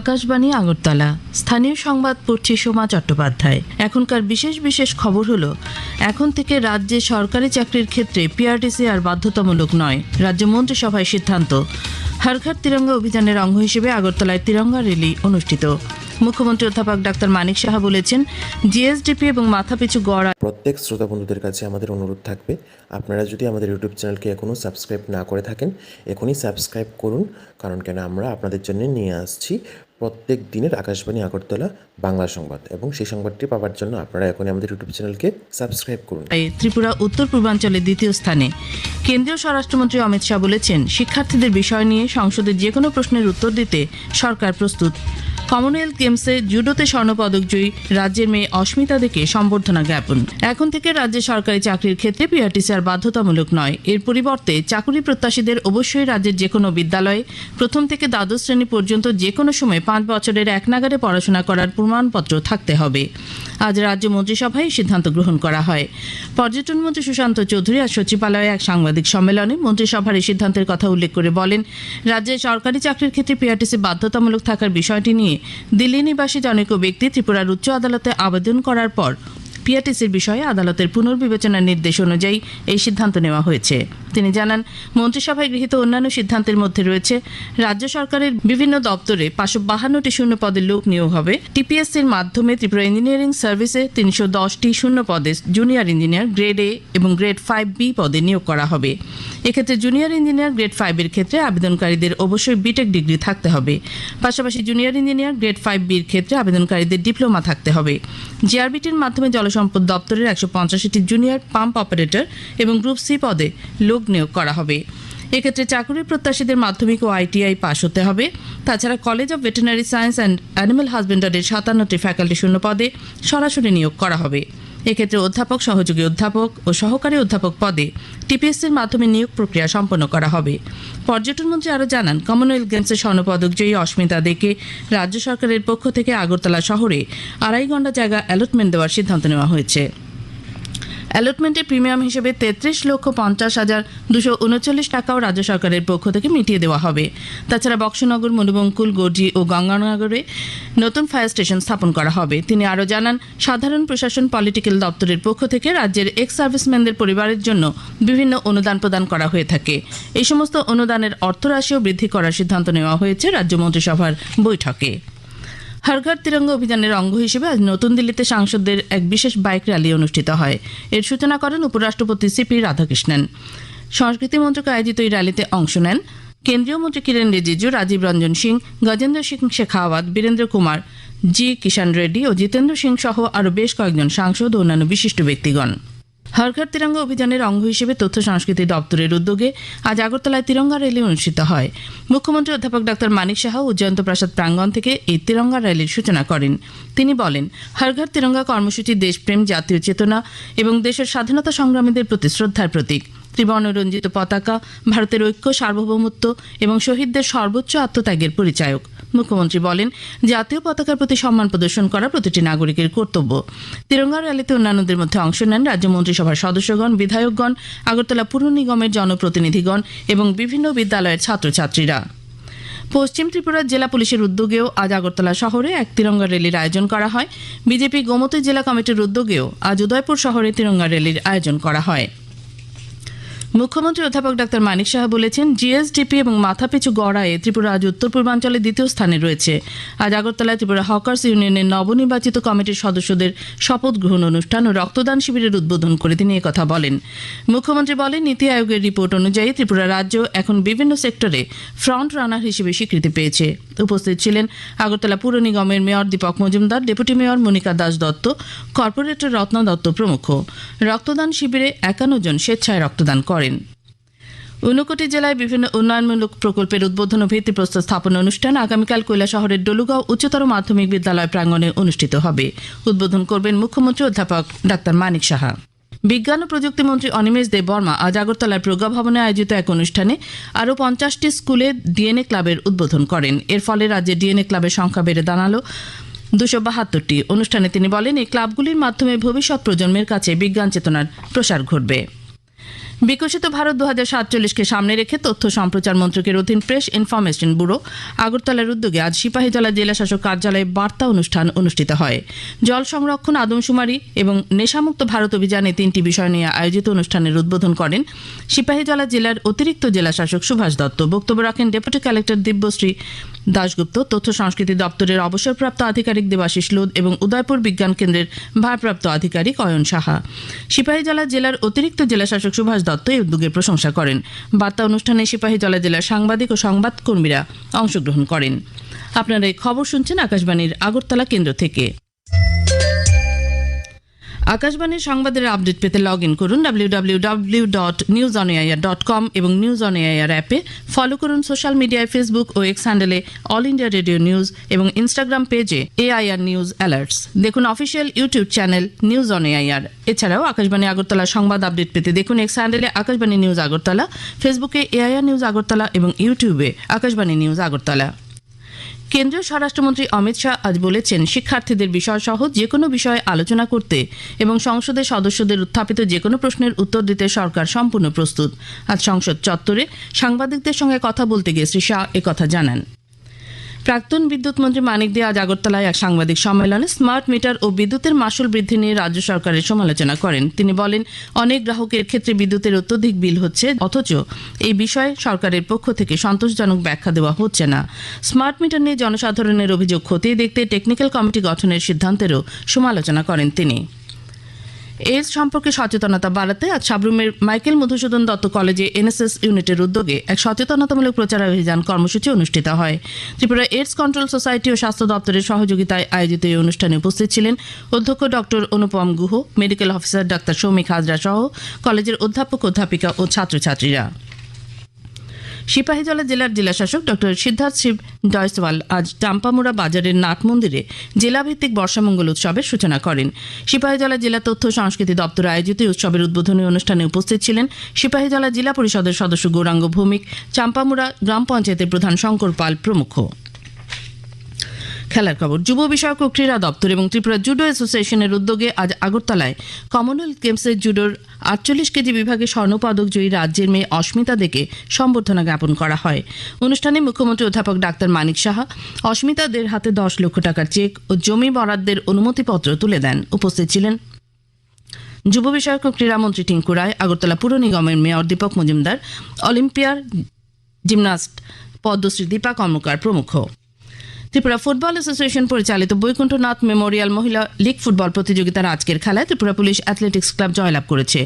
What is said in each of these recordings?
আকাশবাণী আগরতলা। স্থানীয় সংবাদ পড়ছি সোমা চট্টোপাধ্যায়। এখনকার বিশেষ খবর হলো, এখন থেকে রাজ্যে সরকারি চাকরির ক্ষেত্রে পিআরটিসি আর বাধ্যতামূলক নয়। রাজ্য মন্ত্রিসভায় সিদ্ধান্ত। হর ঘর তিরঙ্গা অভিযানের অঙ্গ হিসেবে আগরতলায় তিরঙ্গা র্যালি অনুষ্ঠিত। মুখ্যমন্ত্রী অধ্যাপক ডাক্তার মানিক সাহা বলেছেন, জিএসডিপি এবং মাথাপিছু গড় প্রত্যেক শ্রোতা বন্ধুদের কাছে আমাদের অনুরোধ থাকবে, আপনারা যদি আমাদের ইউটিউব চ্যানেলকে এখনও সাবস্ক্রাইব না করে থাকেন, এখনই সাবস্ক্রাইব করুন। কারণ কেন আমরা আপনাদের জন্য নিয়ে আসছি প্রত্যেক দিনের আকাশবাণী আগরতলা বাংলা সংবাদ, এবং সেই সংবাদটি পাওয়ার জন্য আপনারা এখনই আমাদের ইউটিউব চ্যানেলকে সাবস্ক্রাইব করুন। ত্রিপুরা উত্তর পূর্বাঞ্চলে দ্বিতীয় স্থানে। কেন্দ্রীয় স্বরাষ্ট্রমন্ত্রী অমিত শাহ বলেছেন, শিক্ষার্থীদের বিষয় নিয়ে সংসদে যে কোনো প্রশ্নের উত্তর দিতে সরকার প্রস্তুত। কমনওয়েলথ গেমসে জুডোতে স্বর্ণপদক জয়ী রাজ্যের মেয়ে অস্মিতা দেকে সম্বর্ধনা জ্ঞাপন। এখন থেকে রাজ্যে সরকারি চাকরির ক্ষেত্রে পিআরটিসি আর বাধ্যতামূলক নয়। এর পরিবর্তে চাকরি প্রত্যাশীদের অবশ্যই রাজ্যের যে কোনো বিদ্যালয়ে প্রথম থেকে দ্বাদশ শ্রেণী পর্যন্ত যে কোনো সময় 5 বছরের এক নাগারে পড়াশোনা করার প্রমাণপত্র থাকতে হবে। আজ রাজ্য মন্ত্রিসভায় সিদ্ধান্ত গ্রহণ করা হয়। পর্যটন মন্ত্রী সুশান্ত চৌধুরী আজ সচিবালয়ে এক সাংবাদিক সম্মেলনে মন্ত্রিসভার এই সিদ্ধান্তের কথা উল্লেখ করে বলেন, রাজ্যে সরকারি চাকরির ক্ষেত্রে পিআরটিসি বাধ্যতামূলক থাকার বিষয়টি নিয়ে দিল্লি নিবাসী জনৈক ব্যক্তি ত্রিপুরার উচ্চ আদালতে আবেদন করার পর পিআরটিসির বিষয়ে আদালতের পুনর্বিবেচনার নির্দেশ অনুযায়ী এই সিদ্ধান্ত নেওয়া হয়েছে। তিনি জানান, মন্ত্রিসভায় গৃহীত অন্যান্য সিদ্ধান্তের মধ্যে রয়েছে রাজ্য সরকারের বিভিন্ন দপ্তরে 552টি শূন্য পদের লোক নিয়োগ হবে। টিপিএসসির মাধ্যমে ত্রিপুরা ইঞ্জিনিয়ারিং সার্ভিসে 310টি শূন্য পদে জুনিয়র ইঞ্জিনিয়ার গ্রেড এ এবং গ্রেড 5B পদে নিয়োগ করা হবে। এক্ষেত্রে জুনিয়র ইঞ্জিনিয়ার গ্রেড 5 এর ক্ষেত্রে আবেদনকারীদের অবশ্যই বিটেক ডিগ্রি থাকতে হবে। পাশাপাশি জুনিয়র ইঞ্জিনিয়ার গ্রেড 5B এর ক্ষেত্রে আবেদনকারীদের ডিপ্লোমা থাকতে হবে। জিআরবিটির মাধ্যমে জলসম্পদ দপ্তরের 185টি জুনিয়র পাম্প অপারেটর এবং গ্রুপ সি পদে লোক নিয়োগ করা হবে। এক্ষেত্রে চাকরি প্রত্যাশীদের মাধ্যমিক ও আইটিআই পাশ হতে হবে। তাছাড়া college of veterinary science and animal হাজবেন্ডারির 57টি ফ্যাকাল্টি শূন্য পদে সরাসরি নিয়োগ করা হবে। এক্ষেত্রে অধ্যাপক, সহযোগী অধ্যাপক ও সহকারী অধ্যাপক পদে টিপিএসসির মাধ্যমে নিয়োগ প্রক্রিয়া সম্পন্ন করা হবে। পর্যটন মন্ত্রী আরও জানান, কমনওয়েলথ গেমসে স্বর্ণপদক জয়ী অস্মিতা দেকে রাজ্য সরকারের পক্ষ থেকে আগরতলা শহরে 2.5 ঘণ্টা জায়গা অ্যালটমেন্ট দেওয়ার সিদ্ধান্ত নেওয়া হয়েছে। অ্যালটমেন্টের প্রিমিয়াম হিসেবে 33,50,239 টাকাও রাজ্য সরকারের পক্ষ থেকে মিটিয়ে দেওয়া হবে। তাছাড়া বক্সনগর, মনুবঙ্কুল, গর্জি ও গঙ্গানগরে নতুন ফায়ার স্টেশন স্থাপন করা হবে। তিনি আরও জানান, সাধারণ প্রশাসন পলিটিক্যাল দপ্তরের পক্ষ থেকে রাজ্যের এক্স সার্ভিসম্যানদের পরিবারের জন্য বিভিন্ন অনুদান প্রদান করা হয়ে থাকে। এই সমস্ত অনুদানের অর্থরাশিও বৃদ্ধি করার সিদ্ধান্ত নেওয়া হয়েছে রাজ্য মন্ত্রিসভার বৈঠকে। হর ঘর তিরঙ্গা অভিযানের অঙ্গ হিসেবে আজ নতুন দিল্লিতে সাংসদদের এক বিশেষ বাইক র্যালি অনুষ্ঠিত হয়। এর সূচনা করেন উপরাষ্ট্রপতি সিপি রাধাকৃষ্ণন। সংস্কৃতি মন্ত্রক আয়োজিত এই র্যালিতে অংশ নেন কেন্দ্রীয় মন্ত্রী কিরেন রিজিজু, রাজীব রঞ্জন সিং, গজেন্দ্র সিং শেখাওয়াত, বীরেন্দ্র কুমার, জি কিষাণ রেড্ডি ও জিতেন্দ্র সিং সহ আরও বেশ কয়েকজন সাংসদ ও অন্যান্য বিশিষ্ট ব্যক্তিগণ। হর ঘর তিরঙ্গা অভিযানের অঙ্গ হিসেবে তথ্য সংস্কৃতি দপ্তরের উদ্যোগে আজ আগরতলায় তিরঙ্গা র্যালি অনুষ্ঠিত হয়। মুখ্যমন্ত্রী অধ্যাপক ডাক্তার মানিক সাহা উজ্জয়ন্ত প্রাসাদ প্রাঙ্গণ থেকে এই তিরঙ্গা র্যালির সূচনা করেন। তিনি বলেন, হর ঘর তিরঙ্গা কর্মসূচি দেশপ্রেম, জাতীয় চেতনা এবং দেশের স্বাধীনতা সংগ্রামীদের প্রতি শ্রদ্ধার প্রতীক। ত্রিবর্ণরঞ্জিত পতাকা ভারতের ঐক্য, সার্বভৌমত্ব এবং শহীদদের সর্বোচ্চ আত্মত্যাগের পরিচায়ক। মুখ্যমন্ত্রী বলেন, জাতীয় পতাকার প্রতি সম্মান প্রদর্শন করা প্রতিটি নাগরিকের কর্তব্য। তিরঙ্গা র্যালিতে অন্যান্যদের মধ্যে অংশ নেন রাজ্য মন্ত্রিসভার সদস্যগণ, বিধায়কগণ, আগরতলা পুর নিগমের জনপ্রতিনিধিগণ এবং বিভিন্ন বিদ্যালয়ের ছাত্রছাত্রীরা। পশ্চিম ত্রিপুরার জেলা পুলিশের উদ্যোগেও আজ আগরতলা শহরে এক তিরঙ্গা র্যালির আয়োজন করা হয়। বিজেপি গোমতী জেলা কমিটির উদ্যোগেও আজ উদয়পুর শহরে তিরঙ্গা র্যালির আয়োজন করা হয়। মুখ্যমন্ত্রী অধ্যাপক ডাক্তার মানিক সাহা বলেছেন, জিএসডিপি এবং মাথাপিছু গড় আয়ে ত্রিপুরা আজ উত্তর পূর্বাঞ্চলে দ্বিতীয় স্থানে রয়েছে। আজ আগরতলায় ত্রিপুরা হকার্স ইউনিয়নের নবনির্বাচিত কমিটির সদস্যদের শপথ গ্রহণ অনুষ্ঠান ও রক্তদান শিবিরের উদ্বোধন করে তিনি একথা বলেন। মুখ্যমন্ত্রী বলেন, নীতি আয়োগের রিপোর্ট অনুযায়ী ত্রিপুরা রাজ্য এখন বিভিন্ন সেক্টরে ফ্রন্ট রানার হিসেবে স্বীকৃতি পেয়েছে। উপস্থিত ছিলেন আগরতলা পুর নিগমের mayor Dipak Majumdar, deputy mayor Monika Das Dutta, corporator Ratna Dutta প্রমুখ। রক্তদান শিবিরে 51 জন স্বেচ্ছায় রক্তদান করেন। ঊনকোটি জেলায় বিভিন্ন উন্নয়নমূলক প্রকল্পের উদ্বোধন ও ভিত্তিপ্রস্তর স্থাপন অনুষ্ঠান আগামীকাল কৈলাসহরের ডলুগাঁও উচ্চতর মাধ্যমিক বিদ্যালয় প্রাঙ্গণে অনুষ্ঠিত হবে। উদ্বোধন করবেন মুখ্যমন্ত্রী অধ্যাপক ডাক্তার মানিক সাহা। বিজ্ঞান ও প্রযুক্তি মন্ত্রী অনিমেষ দেব বর্মা আজ আগরতলার প্রজ্ঞা ভবনে আয়োজিত এক অনুষ্ঠানে আরও 50টি স্কুলে ডিএনএ ক্লাবের উদ্বোধন করেন। এর ফলে রাজ্যে ডিএনএ ক্লাবের সংখ্যা বেড়ে দাঁড়ালো 272টি। অনুষ্ঠানে তিনি বলেন, এই ক্লাবগুলির মাধ্যমে ভবিষ্যৎ প্রজন্মের কাছে বিজ্ঞান চেতনার প্রসার ঘটবে। বিকশিত ভারত 2047কে সামনে রেখে তথ্য সম্প্রচার মন্ত্রকের অধীন প্রেস ইনফরমেশন ব্যুরো আগরতলার উদ্যোগে আজ সিপাহীজলা জেলা শাসক কার্যালয়ে বার্তা অনুষ্ঠান অনুষ্ঠিত হয়। জল সংরক্ষণ, আদমশুমারি এবং নেশামুক্ত ভারত অভিযানে 3টি বিষয় নিয়ে আয়োজিত অনুষ্ঠানের উদ্বোধন করেন সিপাহীজলা জেলার অতিরিক্ত জেলা শাসক সুভাষ দত্ত। বক্তব্য রাখেন ডেপুটি কালেক্টর দিব্যশ্রী দাশগুপ্ত, তথ্য সংস্কৃতি দপ্তরের অবসরপ্রাপ্ত আধিকারিক দেবাশিস লোধ এবং উদয়পুর বিজ্ঞান কেন্দ্রের ভারপ্রাপ্ত আধিকারিক অয়ন সাহা। সিপাহীজলা জেলার অতিরিক্ত জেলা শাসক সুভাষ দত্ত এই উদ্যোগের প্রশংসা করেন। বার্তা অনুষ্ঠানে সিপাহীজলা জেলার সাংবাদিক ও সংবাদকর্মীরা অংশগ্রহণ করেন। আপনারা এই খবর শুনছেন আকাশবাণীর আগরতলা কেন্দ্র থেকে। আকাশবাণীর সংবাদের আপডেট পেতে লগ ইন করুন www.newsonair.com এবং নিউজ অন এআইআর অ্যাপে ফলো করুন। সোশ্যাল মিডিয়ায় ফেসবুক ও এক্স হ্যান্ডেলে অল ইন্ডিয়া রেডিও নিউজ এবং ইনস্টাগ্রাম পেজে এআইআর নিউজ অ্যালার্টস। দেখুন official YouTube channel news on AIR. এছাড়াও আকাশবাণী আগরতলা সংবাদ আপডেট পেতে দেখুন এক্স হ্যান্ডেলে আকাশবাণী নিউজ আগরতলা, ফেসবুকে এআইআর নিউজ আগরতলা এবং ইউটিউবে আকাশবাণী নিউজ আগরতলা। কেন্দ্রীয় স্বরাষ্ট্রমন্ত্রী অমিত শাহ আজ বলেছেন, শিক্ষার্থীদের বিষয় সহ যে কোনো বিষয়ে আলোচনা করতে এবং সংসদের সদস্যদের উত্থাপিত যে কোনো প্রশ্নের উত্তর দিতে সরকার সম্পূর্ণ প্রস্তুত। আজ সংসদ চত্বরে সাংবাদিকদের সঙ্গে কথা বলতে গিয়ে শ্রী শাহ একথা জানান। প্রাক্তন বিদ্যুৎ মন্ত্রী মানিক দে আজ আগরতলায় এক সাংবাদিক সম্মেলনে স্মার্ট মিটার ও বিদ্যুতের মাশুল বৃদ্ধি নিয়ে রাজ্য সরকারের সমালোচনা করেন। তিনি বলেন, অনেক গ্রাহকের ক্ষেত্রে বিদ্যুতের অত্যধিক বিল হচ্ছে, অথচ এই বিষয়ে সরকারের পক্ষ থেকে সন্তোষজনক ব্যাখ্যা দেওয়া হচ্ছে না। স্মার্ট মিটার নিয়ে জনসাধারণের অভিযোগ খতিয়ে দেখতে টেকনিক্যাল কমিটি গঠনের সিদ্ধান্তেরও সমালোচনা করেন তিনি। এইডস সম্পর্কে সচেতনতা বাড়াতে আজ সাবরুমের মাইকেল মধুসূদন দত্ত কলেজে এনএসএস ইউনিটের উদ্যোগে এক সচেতনতামূলক প্রচারাভিযান কর্মসূচি অনুষ্ঠিত হয়। ত্রিপুরা এইডস কন্ট্রোল সোসাইটি ও স্বাস্থ্য দপ্তরের সহযোগিতায় আয়োজিত এই অনুষ্ঠানে উপস্থিত ছিলেন অধ্যক্ষ doctor Anupam Guha, medical officer ডাক্তার সৌমিক হাজরা সহ কলেজের অধ্যাপক, অধ্যাপিকা ও ছাত্রছাত্রীরা। সিপাহীজলা জেলার জেলাশাসক ডক্টর সিদ্ধার্থ শিব জয়সওয়াল আজ চাম্পামুড়া বাজারের নাট মন্দিরে জেলাভিত্তিক বর্ষামঙ্গল উৎসবের সূচনা করেন। সিপাহীজলা জেলা তথ্য সংস্কৃতি দপ্তর আয়োজিত উৎসবের উদ্বোধনী অনুষ্ঠানে উপস্থিত ছিলেন সিপাহীজলা জেলা পরিষদের সদস্য গৌরাঙ্গ ভৌমিক, চাম্পামুড়া গ্রাম পঞ্চায়েতের প্রধান শঙ্কর পাল প্রমুখ। খেলার খবর। যুব বিষয়ক ও ক্রীড়া দপ্তর এবং ত্রিপুরা জুডো অ্যাসোসিয়েশনের উদ্যোগে আজ আগরতলায় কমনওয়েলথ গেমসের জুডোর 48 কেজি বিভাগে স্বর্ণপদক জয়ী রাজ্যের মেয়ে অস্মিতা দেকে সম্বর্ধনা জ্ঞাপন করা হয়। অনুষ্ঠানে মুখ্যমন্ত্রী অধ্যাপক ডাক্তার মানিক সাহা অস্মিতাদের হাতে 10 লক্ষ টাকার চেক ও জমি বরাদ্দের অনুমতিপত্র তুলে দেন। উপস্থিত ছিলেন যুব বিষয়ক ও ক্রীড়ামন্ত্রী টিঙ্কু রায়, আগরতলা পুর নিগমের মেয়র দীপক মজুমদার, অলিম্পিয়ার জিমনাস্ট পদ্মশ্রী দীপা কর্মকার প্রমুখ। ত্রিপুরা ফুটবল অ্যাসোসিয়েশন পরিচালিত বৈকুণ্ঠনাথ মেমোরিয়াল মহিলা লীগ ফুটবল প্রতিযোগিতার আজকের খেলায় ত্রিপুরা পুলিশ অ্যাথলেটিক্স ক্লাব জয়লাভ করেছে।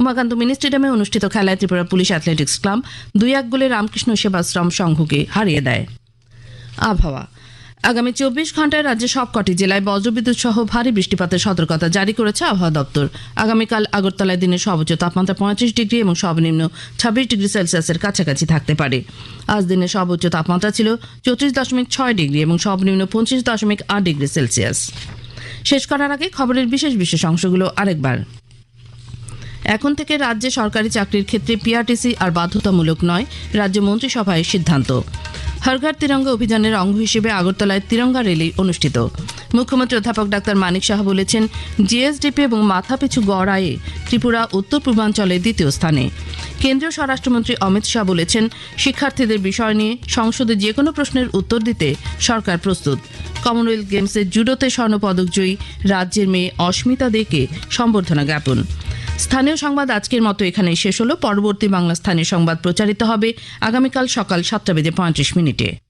উমাকান্ত মিনি স্টেডিয়ামে অনুষ্ঠিত খেলায় ত্রিপুরা পুলিশ অ্যাথলেটিক্স ক্লাব 2-1 গোলে রামকৃষ্ণ সেবাশ্রম সংঘকে হারিয়ে দেয়। আবহাওয়া। আগামী 24 ঘন্টায় রাজ্যের সবকটি জেলায় বজ্রবিদ্যুৎ সহ ভারী বৃষ্টিপাতের সতর্কতা জারি করেছে আবহাওয়া দপ্তর। আগামীকাল আগরতলায় দিনের সর্বোচ্চ তাপমাত্রা 35 ডিগ্রি এবং সর্বনিম্ন 26 ডিগ্রি সেলসিয়াসের কাছাকাছি থাকতে পারে। আজ দিনের সর্বোচ্চ তাপমাত্রা ছিল 34.6 ডিগ্রি এবং সর্বনিম্ন 25.8 ডিগ্রি সেলসিয়াস। শেষ করার আগে খবরের বিশেষ বিশেষ অংশগুলো আরেকবার। এখন থেকে রাজ্যে সরকারি চাকরির ক্ষেত্রে পিআরটিসি আর বাধ্যতামূলক নয়, রাজ্য মন্ত্রিসভায় সিদ্ধান্ত। হর ঘর তিরঙ্গা অভিযানের অঙ্গ হিসেবে আগরতলায় তিরঙ্গা র্যালি অনুষ্ঠিত। মুখ্যমন্ত্রী অধ্যাপক ডাক্তার মানিক সাহা বলেছেন, জিএসডিপি এবং মাথাপিছু গড় আয়ে ত্রিপুরা উত্তর পূর্বাঞ্চলে দ্বিতীয় স্থানে। কেন্দ্রীয় স্বরাষ্ট্রমন্ত্রী অমিত শাহ বলেছেন, শিক্ষার্থীদের বিষয় নিয়ে সংসদে যে কোনো প্রশ্নের উত্তর দিতে সরকার প্রস্তুত। কমনওয়েলথ গেমসে জুডোতে স্বর্ণপদক জয়ী রাজ্যের মেয়ে অস্মিতা দেকে সম্বর্ধনা জ্ঞাপন। স্থানীয় সংবাদ আজকের মতো এখানেই শেষ হলো। পরবর্তী বাংলা স্থানীয় সংবাদ প্রচারিত হবে আগামীকাল সকাল 7:35